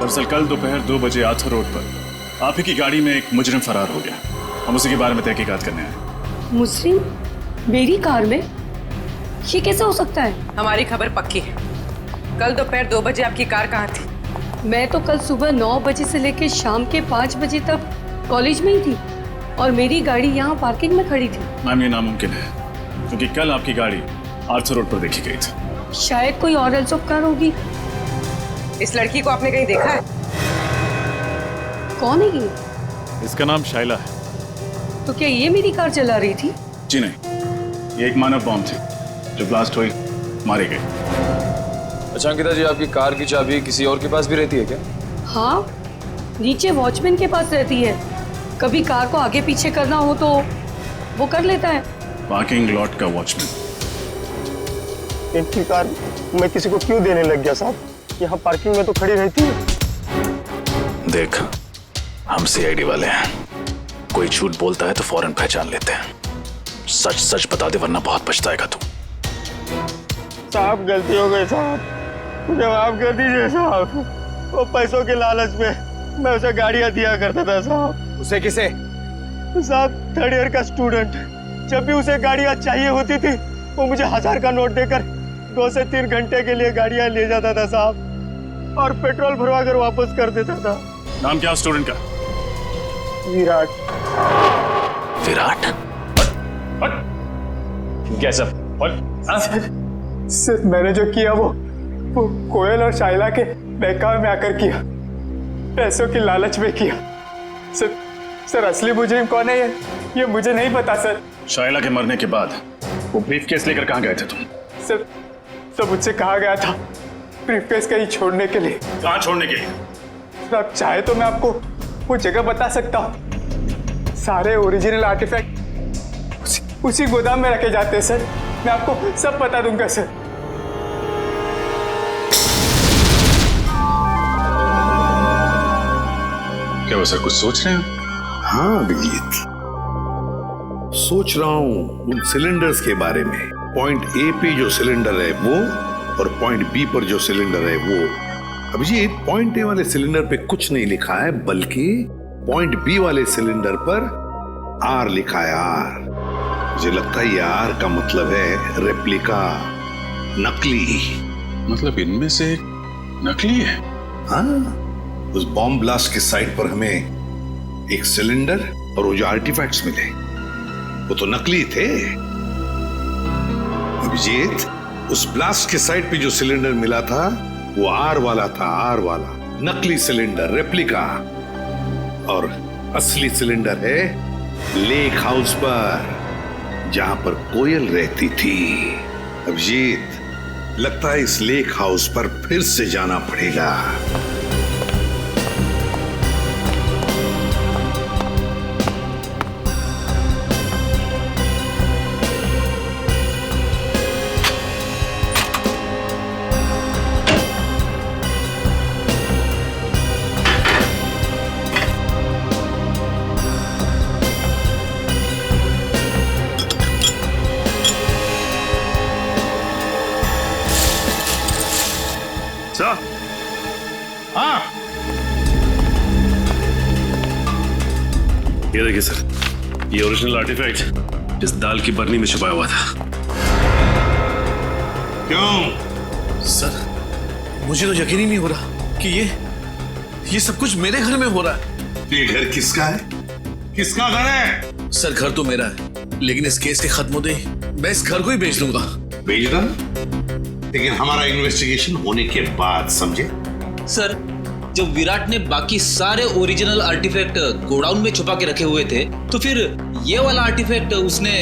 दरअसल कल दोपहर 2 बजे आर्थर रोड पर आप ही की गाड़ी में एक मुजरिम फरार हो गया। हम उसी के बारे में तहकीकात करने आए। मुजरिम मेरी कार में? ये कैसे हो सकता है? हमारी खबर पक्की है। कल दोपहर 2 बजे आपकी कार कहाँ थी? मैं तो कल सुबह 9 बजे से लेकर शाम के 5 बजे तक कॉलेज में ही थी और मेरी गाड़ी यहाँ पार्किंग में खड़ी थी। मैम, ये नामुमकिन है क्योंकि कल आपकी गाड़ी आर्थर रोड पर देखी गई थी। शायद कोई और एल्सॉप कार होगी। इस लड़की को आपने कहीं देखा है? कौन है ये? इसका नाम शाइला है। तो क्या ये मेरी कार चला रही थी? जी नहीं, ये एक मानव बॉम्ब थी जो ब्लास्ट हुई, मारी गई। अच्छा अंकिता जी, आपकी कार की चाबी किसी और के पास भी रहती है क्या? हाँ, नीचे वॉचमैन के पास रहती है। कभी कार को आगे पीछे करना हो तो वो कर लेता है। पार्किंग लॉट का वॉचमैन। इनकी कार मैं किसी को क्यों देने लग गया साहब? यहाँ पार्किंग में तो खड़ी रहती है। देख, हम सीआईडी वाले हैं, कोई झूठ बोलता है तो फौरन पहचान लेते हैं। सच सच बता दे वरना बहुत पछताएगा तू। साहब, गलती हो गई साहब, मुझे माफ कर दीजिए साहब। वो पैसों के लालच में मैं उसे गाड़ियाँ दिया करता था साहब। उसे किसे? साहब, 3rd ईयर का स्टूडेंट। जब भी उसे गाड़ियाँ चाहिए होती थी वो मुझे 1000 का नोट देकर 2 से 3 घंटे के लिए गाड़ियाँ ले जाता था साहब, और पेट्रोल भरवा कर वापस कर देता था। नाम क्या स्टूडेंट का? विराट। विराट? कैसा? सर, मैंने जो किया वो कोयल और शाइला के बहकावे में आकर किया, पैसों की लालच में किया। सर, असली मुजरिम कौन है ये मुझे नहीं पता सर। शाइला के मरने के बाद वो ब्रीफकेस लेकर कहाँ गए थे तुम? सर, मुझसे कहा गया था ब्रीफकेस कहीं छोड़ने के लिए। कहाँ छोड़ने के लिए? सर, आप चाहे तो मैं आपको वो जगह बता सकता हूँ। सारे ओरिजिनल आर्टिफैक्ट उसी गोदाम में रखे जाते हैं सर। मैं आपको सब बता दूंगा सर। क्या वो सर कुछ सोच रहे हैं? हाँ अभिजीत, सोच रहा हूं उन सिलेंडर्स के बारे में। पॉइंट ए पे जो सिलेंडर है वो और पॉइंट बी पर जो सिलेंडर है वो। अभिजीत, पॉइंट ए वाले सिलेंडर पे कुछ नहीं लिखा है, बल्कि पॉइंट बी वाले सिलेंडर पर आर लिखा है, आर। मुझे लगता है ये आर का मतलब है रेप्लिका, नकली। मतलब इनमें से एक नकली है? हाँ, उस बॉम्ब ब्लास्ट के साइट पर हमें एक सिलेंडर और वो जो आर्टिफैक्ट्स मिले वो तो नकली थे। अभिजीत, उस ब्लास्ट के साइट पे जो सिलेंडर मिला था वो आर वाला था, आर वाला नकली सिलेंडर, रेप्लिका। और असली सिलेंडर है लेक हाउस पर, जहां पर कोयल रहती थी। अभिजीत, लगता है इस लेक हाउस पर फिर से जाना पड़ेगा। हाँ, ये देखिए सर, ये ओरिजिनल आर्टिफैक्ट जिस दाल की बरनी में छुपाया हुआ था। क्यों? सर, मुझे तो यकीन ही नहीं हो रहा कि ये सब कुछ मेरे घर में हो रहा है। ये घर किसका है? किसका घर है? सर, घर तो मेरा है, लेकिन इस केस के खत्म होते ही मैं इस घर को ही बेच दूंगा। बेच दो, लेकिन हमारा इन्वेस्टिगेशन होने के बाद, समझे? सर, जब विराट ने बाकी सारे ओरिजिनल आर्टिफैक्ट गोडाउन में छुपा के रखे हुए थे, तो फिर ये वाला आर्टिफैक्ट उसने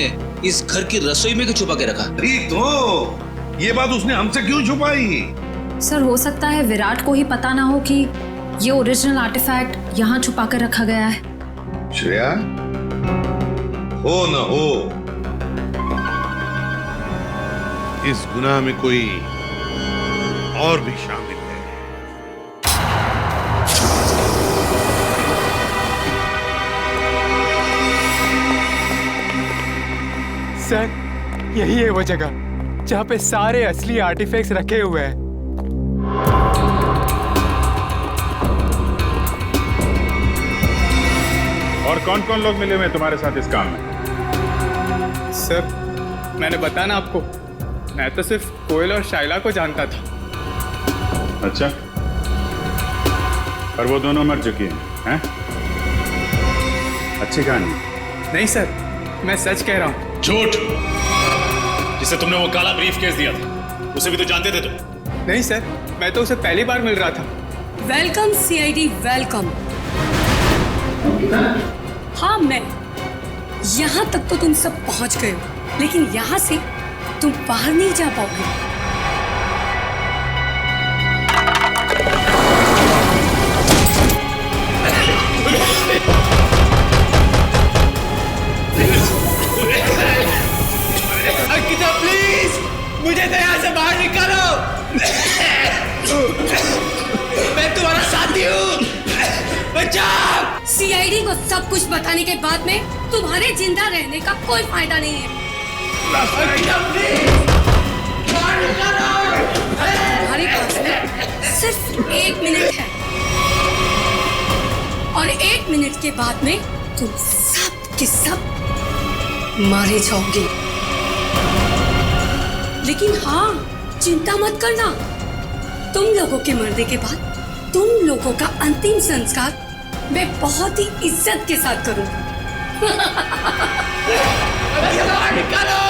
इस घर की रसोई में क्यों छुपा के रखा? ठीक तो, ये बात उसने हमसे क्यों छुपाई? सर, हो सकता है विराट को ही पता ना हो कि ये ओरिजिनल आर्टिफैक्ट यहाँ छुपा कर रखा गया है। श्रेया, हो न हो, इस गुनाह में कोई और भी शामिल है। सर, यही है वो जगह जहाँ पे सारे असली आर्टिफैक्ट्स रखे हुए हैं। और कौन कौन लोग मिले हुए तुम्हारे साथ इस काम में? सर, मैंने बताया ना आपको, मैं तो सिर्फ कोयल और शाइला को जानता था। अच्छा, और वो दोनों मर चुकी हैं? अच्छी कहानी। नहीं सर, मैं सच कह रहा हूँ। झूठ! जिसे तुमने वो काला ब्रीफ केस दिया था, उसे भी तो जानते थे तुम। नहीं सर, मैं तो उसे पहली बार मिल रहा था। Welcome CID, welcome. हाँ, मैं यहाँ तक तो तुम सब पहुँच गए हो, लेकिन यहाँ से तुम बाहर नहीं जा पाओगे। अंकिता, प्लीज मुझे तो यहाँ से बाहर निकालो। मैं तुम्हारा साथी हूँ, बचाओ। सीआईडी को सब कुछ बताने के बाद में तुम्हारे जिंदा रहने का कोई फायदा नहीं है। अंकिता, प्लीज बाहर निकालो। तुम्हारे पास में सिर्फ 1 मिनट है, और 1 मिनट के बाद में तुम सब के सब मारे जाओगे। लेकिन हाँ, चिंता मत करना, तुम लोगों के मरने के बाद तुम लोगों का अंतिम संस्कार मैं बहुत ही इज्जत के साथ करूंगी। निकालो।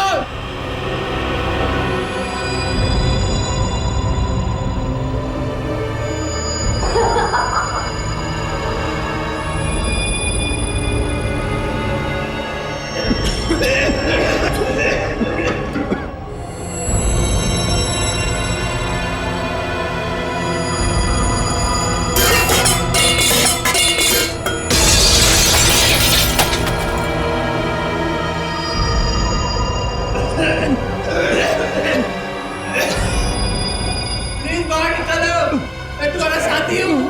प्लीज बाहर निकालो, मैं तुम्हारा साथी हूँ।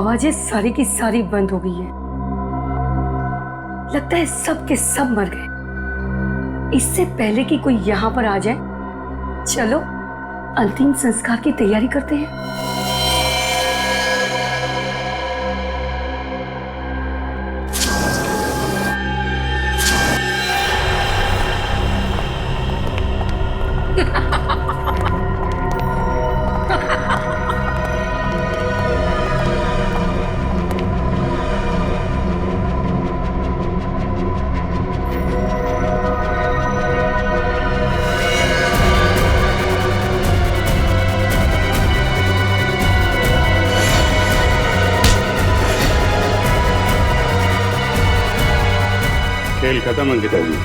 आवाजें सारी की सारी बंद हो गई है। लगता है सब के सब मर गए। इससे पहले कि कोई यहाँ पर आ जाए, चलो अंतिम संस्कार की तैयारी करते हैं। खेल खत्म अंकिता जी।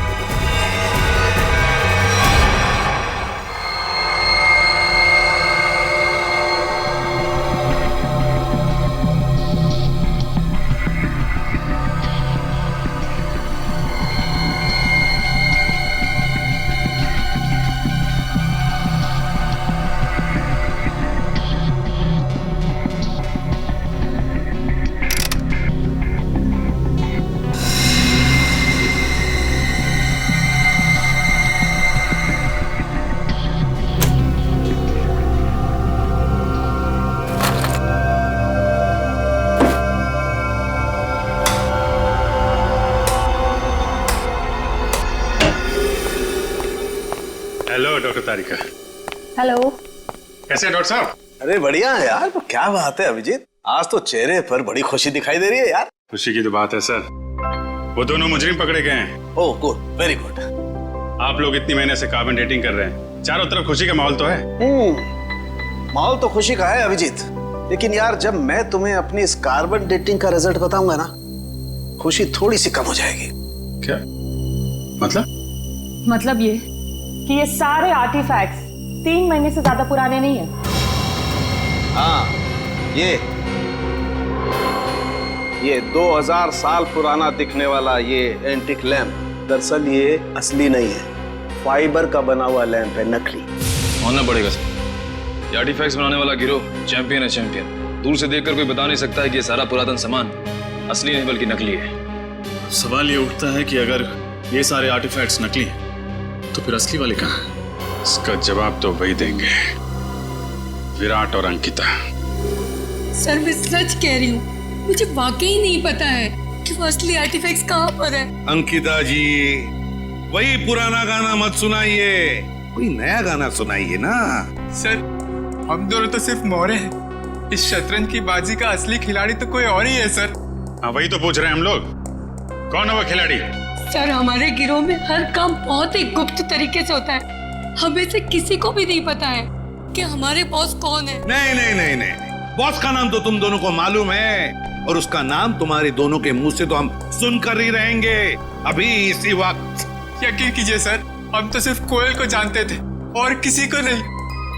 हेलो डॉक्टर तारिका। हेलो। कैसे हैं डॉक्टर साहब? अरे बढ़िया है यार। तो क्या बात है अभिजीत, आज तो चेहरे पर बड़ी खुशी दिखाई दे रही है यार। खुशी की तो बात है सर, वो दोनों मुजरिम पकड़े गए हैं। Oh good, very good. आप लोग इतनी महीने से कार्बन डेटिंग कर रहे हैं, चारों तरफ खुशी का माहौल तो है। माहौल तो खुशी का है अभिजीत, लेकिन यार जब मैं तुम्हें अपनी इस कार्बन डेटिंग का रिजल्ट बताऊंगा ना, खुशी थोड़ी सी कम हो जाएगी। क्या मतलब? मतलब ये कि ये सारे आर्टिफैक्ट्स 3 महीने से ज्यादा पुराने नहीं है। हाँ, ये 2000 साल पुराना दिखने वाला ये एंटिक लैंप दरअसल ये असली नहीं है, फाइबर का बना हुआ लैंप है, नकली। मानना पड़ेगा सर, ये आर्टिफैक्ट्स बनाने वाला गिरोह चैंपियन है, चैंपियन। दूर से देखकर कोई बता नहीं सकता है कि ये सारा पुरातन सामान असली नहीं बल्कि नकली है। सवाल ये उठता है कि अगर ये सारे आर्टिफैक्ट्स नकली हैं तो फिर असली वाले कहाँ हैं? इसका जवाब तो वही देंगे, विराट और अंकिता। सर मैं सच कह रही हूँ, मुझे वाकई नहीं पता है कि वो असली आर्टिफैक्ट्स कहाँ पर है। अंकिता जी, वही पुराना गाना मत सुनाइए, कोई नया गाना सुनाइए ना। सर हम दोनों तो सिर्फ मोरे हैं, इस शतरंज की बाजी का असली खिलाड़ी तो कोई और ही है सर। हाँ वही तो पूछ रहे हैं हम लोग, कौन है वो खिलाड़ी? सर हमारे गिरोह में हर काम बहुत ही गुप्त तरीके से होता है, हमें से किसी को भी नहीं पता है कि हमारे बॉस कौन है। नहीं नहीं नहीं नहीं, बॉस का नाम तो तुम दोनों को मालूम है, और उसका नाम तुम्हारे दोनों के मुंह से तो हम सुनकर ही रहेंगे अभी इसी वक्त। यकीन कीजिए सर, हम तो सिर्फ कोयल को जानते थे और किसी को नहीं।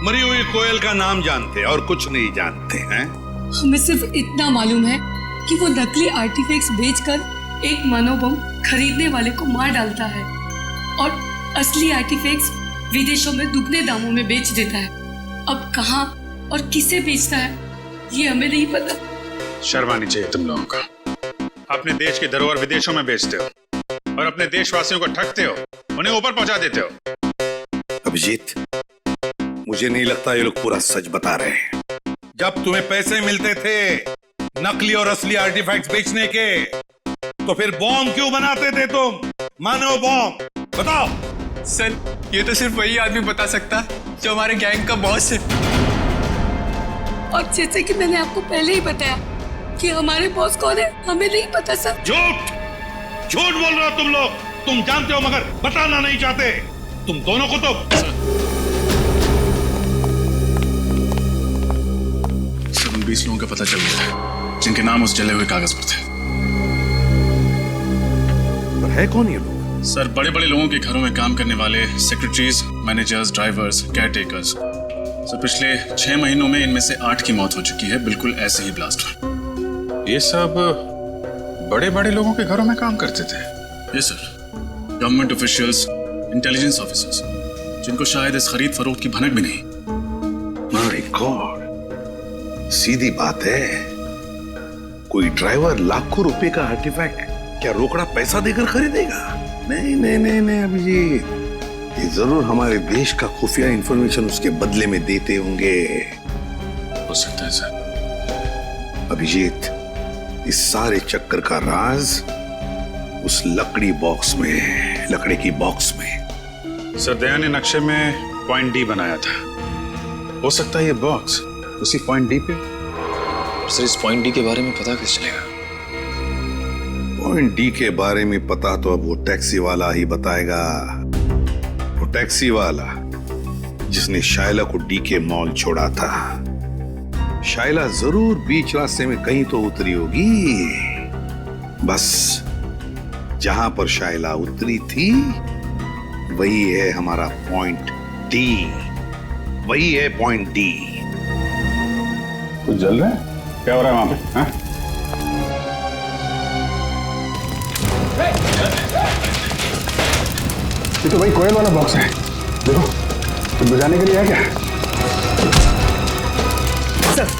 मरी हुई कोयल का नाम जानते और कुछ नहीं जानते हैं। हमें सिर्फ इतना मालूम है कि वो नकली आर्टिफैक्ट्स बेचकर एक मनोबम खरीदने वाले को मार डालता है और असली आर्टिफैक्ट्स विदेशों में दुगने दामों में बेच देता है। अब कहाँ और किसे बेचता है ये हमें नहीं पता। शर्म आनी चाहिए तुम लोगों का, अपने देश की धरोहर विदेशों में बेचते हो और अपने देशवासियों को ठगते हो, उन्हें ऊपर पहुंचा देते हो। अभिजीत, मुझे नहीं लगता ये लोग पूरा सच बता रहे हैं। जब तुम्हें पैसे मिलते थे नकली और असली आर्टिफैक्ट्स बेचने के, तो फिर बॉम्ब क्यों बनाते थे तुम? मानो बॉम्ब, बताओ। सर ये तो सिर्फ वही आदमी बता सकता जो हमारे गैंग का बॉस है। और जैसे कि मैंने आपको पहले ही बताया कि हमारे बॉस कौन है हमें नहीं पता सर। झूठ बोल रहे हो तुम लोग, तुम जानते हो मगर बताना नहीं चाहते। तुम दोनों को तो सर 20 लोगों का पता चल गया है जिनके नाम उस जले हुए कागज पर थे। पर है कौन ये लोग? सर बड़े बड़े लोगों के घरों में काम करने वाले secretaries, managers, drivers, caretakers. Sir पिछले 6 महीनों में इनमें से 8 की मौत हो चुकी है, बिल्कुल ऐसे ही ब्लास्ट हुआ। ये सब बड़े बड़े लोगों के घरों में काम करते थे? Yes sir, government officials, intelligence officers, जिनको शायद इस खरीद फरोख्त की भनक भी नहीं। माय गॉड, सीधी बात है, कोई ड्राइवर लाखों रुपए का आर्टिफैक्ट क्या रोकड़ा पैसा देकर खरीदेगा? नहीं नहीं नहीं नहीं अभिजीत, ये जरूर हमारे देश का खुफिया इंफॉर्मेशन उसके बदले में देते होंगे। हो सकता है सर। अभिजीत, इस सारे चक्कर का राज उस लकड़ी बॉक्स में है, लकड़ी की बॉक्स में। सर दया ने नक्शे में पॉइंट डी बनाया था, हो सकता है ये बॉक्स उसी पॉइंट डी पे। सर इस पॉइंट डी के बारे में पता कैसे चलेगा? पॉइंट डी के बारे में पता तो अब वो टैक्सी वाला ही बताएगा। वो टैक्सी वाला जिसने शाइला को डी के मॉल छोड़ा था। शाइला जरूर बीच रास्ते में कहीं तो उतरी होगी। बस जहां पर शाइला उतरी थी वही है हमारा पॉइंट डी, वही है पॉइंट डी। कुछ जल रहा है? क्या हो रहा है वहां पे? हाँ? ये तो भाई कोयल वाला बॉक्स है, देखो कुछ बजाने के लिए है क्या? सर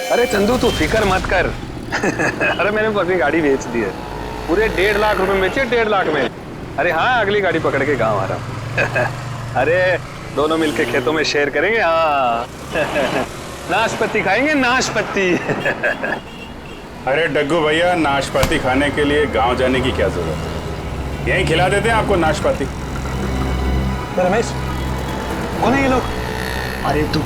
अरे चंदू तू फिक्र मत कर। अरे मैंने अपनी गाड़ी बेच दी है, पूरे 1.5 लाख रुपए बेचे, 1.5 लाख में। अरे हाँ, अगली गाड़ी पकड़ के गांव आ रहा हूँ। अरे दोनों मिलके खेतों में शेयर करेंगे। हाँ नाशपाती खाएंगे, नाशपाती। अरे डग्गू भैया, नाशपाती खाने के लिए गांव जाने की क्या जरूरत है, यहीं खिला देते हैं आपको नाशपाती। रमेश, कौन है ये लोग? अरे तो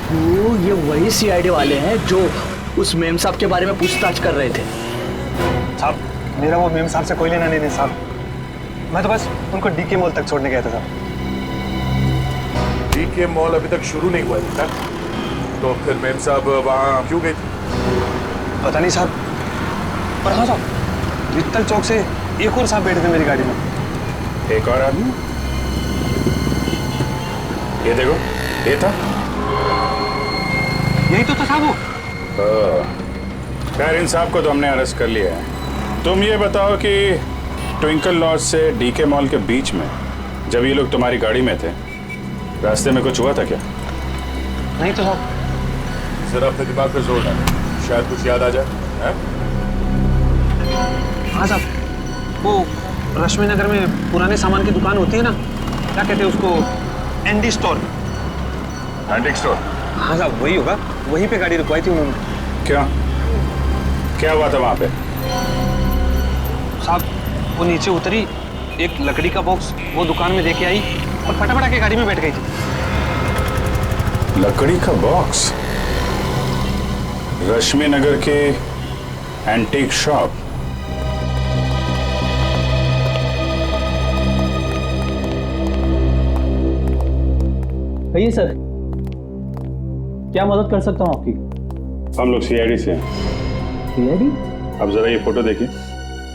ये वही सीआईडी वाले हैं जो उस मेम साहब के बारे में पूछताछ कर रहे थे। साहब, मेरा वो मेम साहब से कोई लेना नहीं साहब। मैं तो बस उनको डीके मॉल तक छोड़ने गया था साहब। डीके मॉल अभी तक शुरू नहीं हुआ है सर, तो फिर मेम साहब वहाँ क्यों गए थे? पता नहीं साहब, पर हाँ साहब, वित्तल चौक से एक और साहब बैठे थे मेरी गाड़ी में। एक और आदमी? ये देखो, ये था, यही तो था साहब वो। खैर इन साहब को तो हमने अरेस्ट कर लिया है। तुम ये बताओ कि ट्विंकल लॉज से डीके मॉल के बीच में जब ये लोग तुम्हारी गाड़ी में थे, रास्ते में कुछ हुआ था क्या? नहीं तो साहब। जरा अपने दिमाग पे जोर डालो, शायद कुछ याद आ जाए। हाँ साहब, वो रश्मि नगर में पुराने सामान की दुकान होती है ना, क्या कहते हैं उसको, एंडी स्टोर। Antique store? हाँ साहब वही होगा, वहीं पे गाड़ी रुकवाई थी उन्होंने। क्या क्या हुआ था वहां पे? साहब वो नीचे उतरी, एक लकड़ी का बॉक्स वो दुकान में देके आई और फटाफट आके गाड़ी में बैठ गई थी। लकड़ी का बॉक्स? रश्मि नगर के एंटीक शॉप? कहिए सर, क्या मदद कर सकता हूँ आपकी? हम लोग सीआईडी से हैं। सीआईडी? अब जरा ये फोटो देखिए,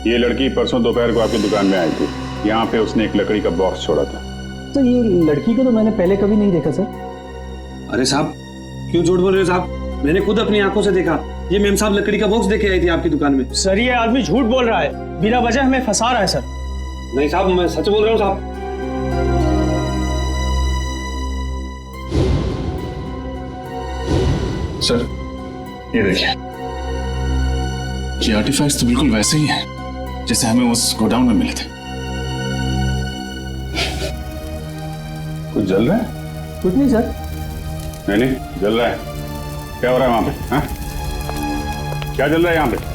ये लड़की परसों दोपहर को आपकी दुकान में आई थी, यहाँ पे उसने एक लकड़ी का बॉक्स छोड़ा था। सर ये लड़की को तो मैंने पहले कभी नहीं देखा सर। अरे साहब क्यों झूठ बोल रहे हो साहब, मैंने खुद अपनी आंखों से देखा, ये मेम साहब लकड़ी का बॉक्स देके आई थी आपकी दुकान में। सर ये आदमी झूठ बोल रहा है, बिना वजह हमें फंसा रहा है सर। नहीं साहब, मैं सच बोल रहा हूँ साहब। सर ये देखिए, ये आर्टिफैक्ट्स तो बिल्कुल वैसे ही हैं जैसे हमें उस गोडाउन में मिले थे। कुछ जल रहा है? कुछ नहीं सर। नहीं जल रहा है। क्या हो रहा है वहां पे? हाँ? क्या जल रहा है यहाँ पे?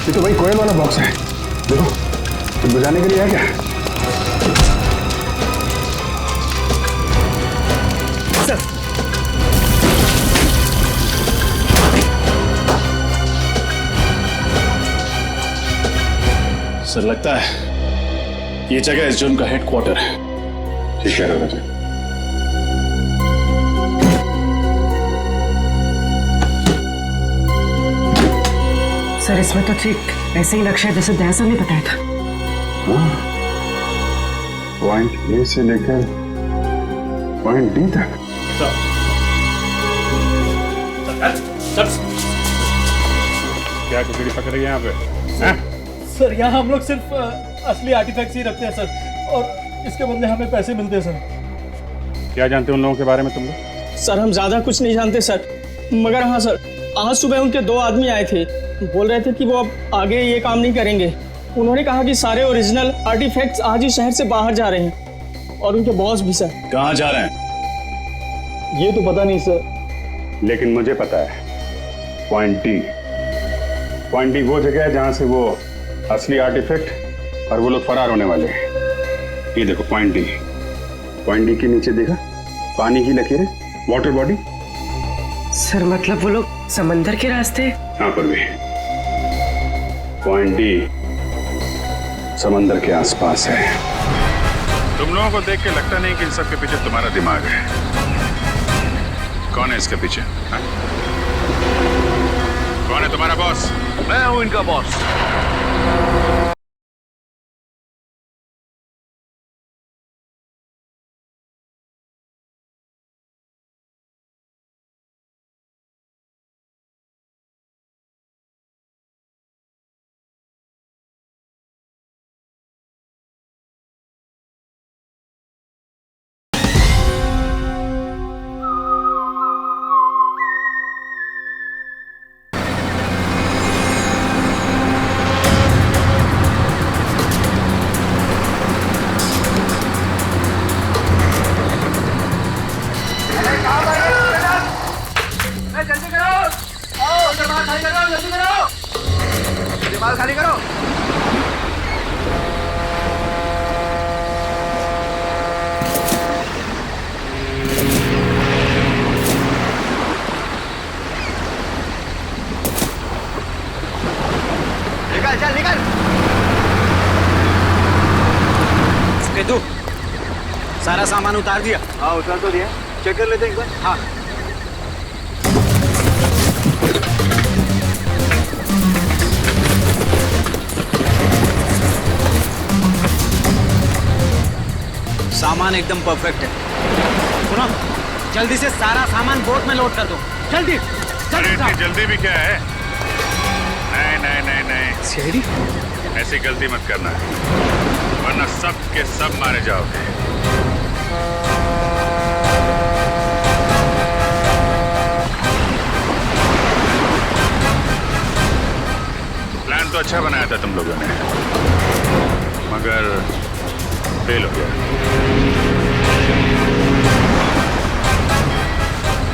ये तो भाई कोयल वाला बॉक्स है, देखो कुछ बजाने के लिए है क्या? सर सर लगता है ये जगह इस जुर्म का हेडक्वार्टर है। ठीक है राजा। सर इसमें तो ठीक ऐसे ही नक्शा है जैसे दयासर ने बताया था। पॉइंट ए से लेकर पॉइंट डी तक। क्या कुकड़ी पकड़ रही है यहाँ पे? सर यहाँ हम लोग सिर्फ असली आर्टिफैक्ट्स ही रखते हैं सर, और इसके बदले हमें पैसे मिलते हैं सर। क्या जानते हो उन लोगों के बारे में तुम लोग? सर हम ज़्यादा कुछ नहीं जानते सर, मगर हाँ सर, आज सुबह उनके 2 आदमी आए थे, बोल रहे थे कि वो अब आगे ये काम नहीं करेंगे। उन्होंने कहा कि सारे ओरिजिनल आर्टिफैक्ट्स आज ही शहर से बाहर जा रहे हैं, और उनके बॉस भी सर। कहाँ जा रहे हैं ये तो पता नहीं सर। लेकिन मुझे पता है, पॉइंट डी वो जगह है जहां से वो असली आर्टिफैक्ट और वो लोग फरार होने वाले हैं। ये देखो पॉइंट डी के नीचे देखा, पानी की लकीरें, वाटर बॉडी। सर मतलब वो लोग समंदर के रास्ते? यहाँ पर भी पॉइंट डी समंदर के आसपास है। तुम लोगों को देख के लगता नहीं कि इन सब के पीछे तुम्हारा दिमाग है। कौन है इसके पीछे? हा? कौन है तुम्हारा बॉस? मैं हूं इनका बॉस। दिमाग खाली करो। निकल चल निकल। तू सारा सामान उतार दिया? हाँ उतार तो दिया। चेक कर लेते एक बार। हाँ सामान एकदम परफेक्ट है। सुनो जल्दी से सारा सामान बोट में लोड कर दो, जल्दी। अरे इतनी जल्दी भी क्या है? नहीं सीआईडी ऐसी गलती मत करना, वरना सब के सब मारे जाओगे। प्लान तो अच्छा बनाया था तुम लोगों ने, मगर फेल हो गया।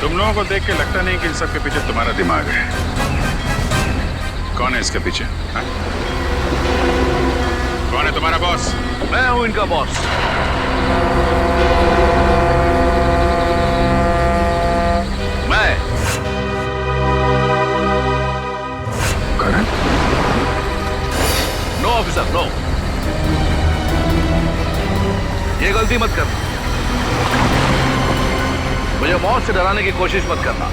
तुम लोगों को देख के लगता नहीं कि इन सब के पीछे तुम्हारा दिमाग है। कौन है इसके पीछे? हा? कौन है तुम्हारा बॉस? मैं हूं इनका बॉस। मैं करण? नो ऑफिसर नो, ये गलती मत करना। मुझे मौत से डराने की कोशिश मत करना,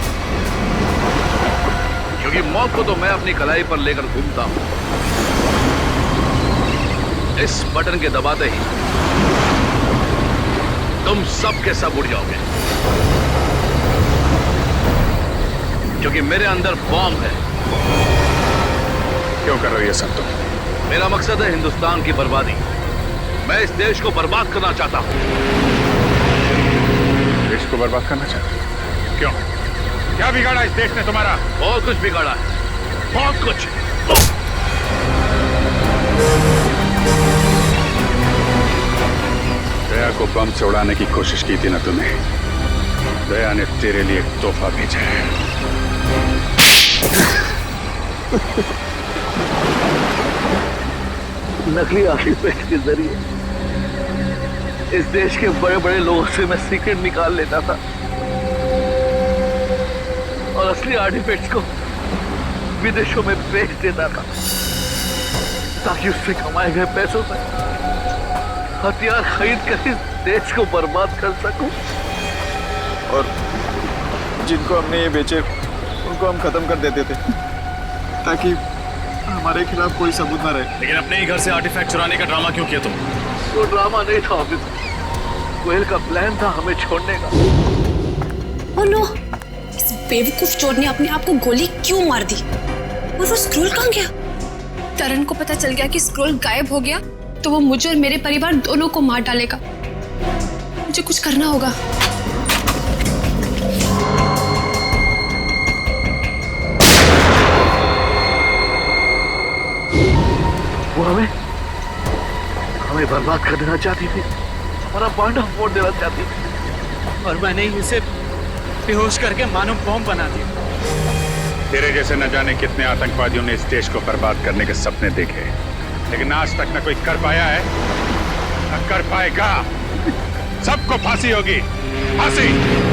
क्योंकि मौत को तो मैं अपनी कलाई पर लेकर घूमता हूं। इस बटन के दबाते ही तुम सब के सब उड़ जाओगे, क्योंकि मेरे अंदर बॉम्ब है। क्यों कर रहे हो ये सब तुम? मेरा मकसद है हिंदुस्तान की बर्बादी। मैं इस देश को बर्बाद करना चाहता हूं। देश को बर्बाद करना चाहते हो? क्यों? क्या बिगाड़ा इस देश ने तुम्हारा? बहुत कुछ बिगाड़ा है, बहुत कुछ। दया को बम से उड़ाने की कोशिश की थी ना तूने? दया ने तेरे लिए एक तोहफा भेजा है। नकली आर्टिफैक्ट के जरिए इस देश के बड़े बड़े लोगों से मैं सीक्रेट निकाल लेता था और असली आर्टिफैक्ट्स को विदेशों में बेच देता था। ताकि उससे कमाए गए पैसों से हथियार खरीद कर इस देश को बर्बाद कर सकूं। और जिनको हमने ये बेचे उनको हम खत्म कर देते थे ताकि हमारे खिलाफ कोई सबूत ना रहे। लेकिन अपने ही घर से आर्टिफैक्ट चुराने का ड्रामा क्यों किया तुम? वो ड्रामा नहीं था ऑफिसर, गोयल का प्लान था हमें छोड़ने का। ओह नो, इस बेवकूफ चोर ने अपने आप को गोली क्यों मार दी? और वो स्क्रोल कहाँ गया? तरन को पता चल गया कि स्क्रोल गायब हो गया तो वो मुझे और मेरे परिवार दोनों को मार डालेगा। मुझे कुछ करना होगा। वो हमें बर्बाद कर देना चाहती थी, हमारा बांडा फोड़ देना चाहती थी, और मैंने इसे बेहोश करके मानो बॉम्ब बना दिया। तेरे जैसे न जाने कितने आतंकवादियों ने इस देश को बर्बाद करने के सपने देखे, लेकिन आज तक न कोई कर पाया है न कर पाएगा। सबको फांसी होगी, फांसी।